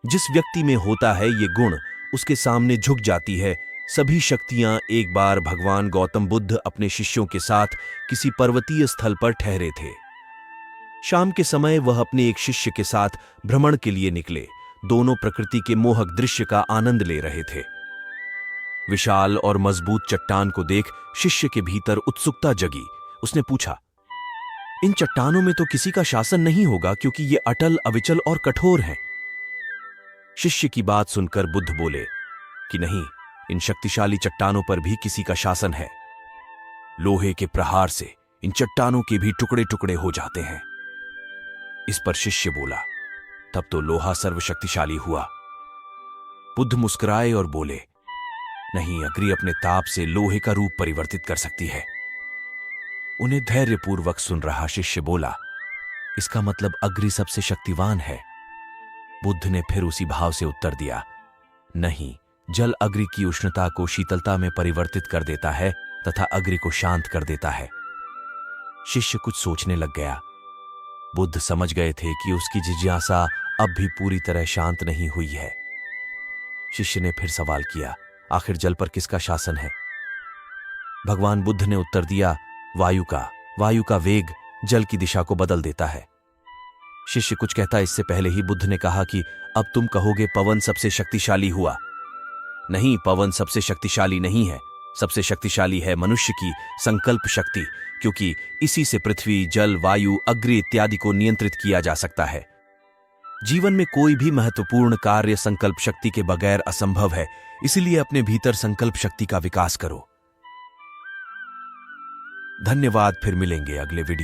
जिस व्यक्ति में होता है ये गुण, उसके सामने झुक जाती है सभी शक्तियां। एक बार भगवान गौतम बुद्ध अपने शिष्यों के साथ किसी पर्वतीय स्थल पर ठहरे थे। शाम के समय वह अपने एक शिष्य के साथ भ्रमण के लिए निकले। दोनों प्रकृति के मोहक दृश्य का आनंद ले रहे थे। विशाल और मजबूत चट्टान को देख शिष्य के भीतर उत्सुकता जगी। उसने पूछा, इन चट्टानों में तो किसी का शासन नहीं होगा, क्योंकि ये अटल, अविचल और कठोर हैं। शिष्य की बात सुनकर बुद्ध बोले कि नहीं, इन शक्तिशाली चट्टानों पर भी किसी का शासन है। लोहे के प्रहार से इन चट्टानों के भी टुकड़े टुकड़े हो जाते हैं। इस पर शिष्य बोला, तब तो लोहा सर्वशक्तिशाली हुआ। बुद्ध मुस्कुराए और बोले, नहीं, अग्नि अपने ताप से लोहे का रूप परिवर्तित कर सकती है। उन्हें धैर्यपूर्वक सुन रहा शिष्य बोला, इसका मतलब अग्नि सबसे शक्तिवान है। बुद्ध ने फिर उसी भाव से उत्तर दिया, नहीं, जल अग्नि की उष्णता को शीतलता में परिवर्तित कर देता है तथा अग्नि को शांत कर देता है। शिष्य कुछ सोचने लग गया। बुद्ध समझ गए थे कि उसकी जिज्ञासा अब भी पूरी तरह शांत नहीं हुई है। शिष्य ने फिर सवाल किया, आखिर जल पर किसका शासन है? भगवान बुद्ध ने उत्तर दिया, वायु का वेग जल की दिशा को बदल देता है। शिष्य कुछ कहता इससे पहले ही बुद्ध ने कहा कि अब तुम कहोगे पवन सबसे शक्तिशाली हुआ। नहीं, पवन सबसे शक्तिशाली नहीं है। सबसे शक्तिशाली है मनुष्य की संकल्प शक्ति, क्योंकि इसी से पृथ्वी, जल, वायु, अग्नि इत्यादि को नियंत्रित किया जा सकता है। जीवन में कोई भी महत्वपूर्ण कार्य संकल्प शक्ति के बगैर असंभव है। इसलिए अपने भीतर संकल्प शक्ति का विकास करो। धन्यवाद। फिर मिलेंगे अगले वीडियो।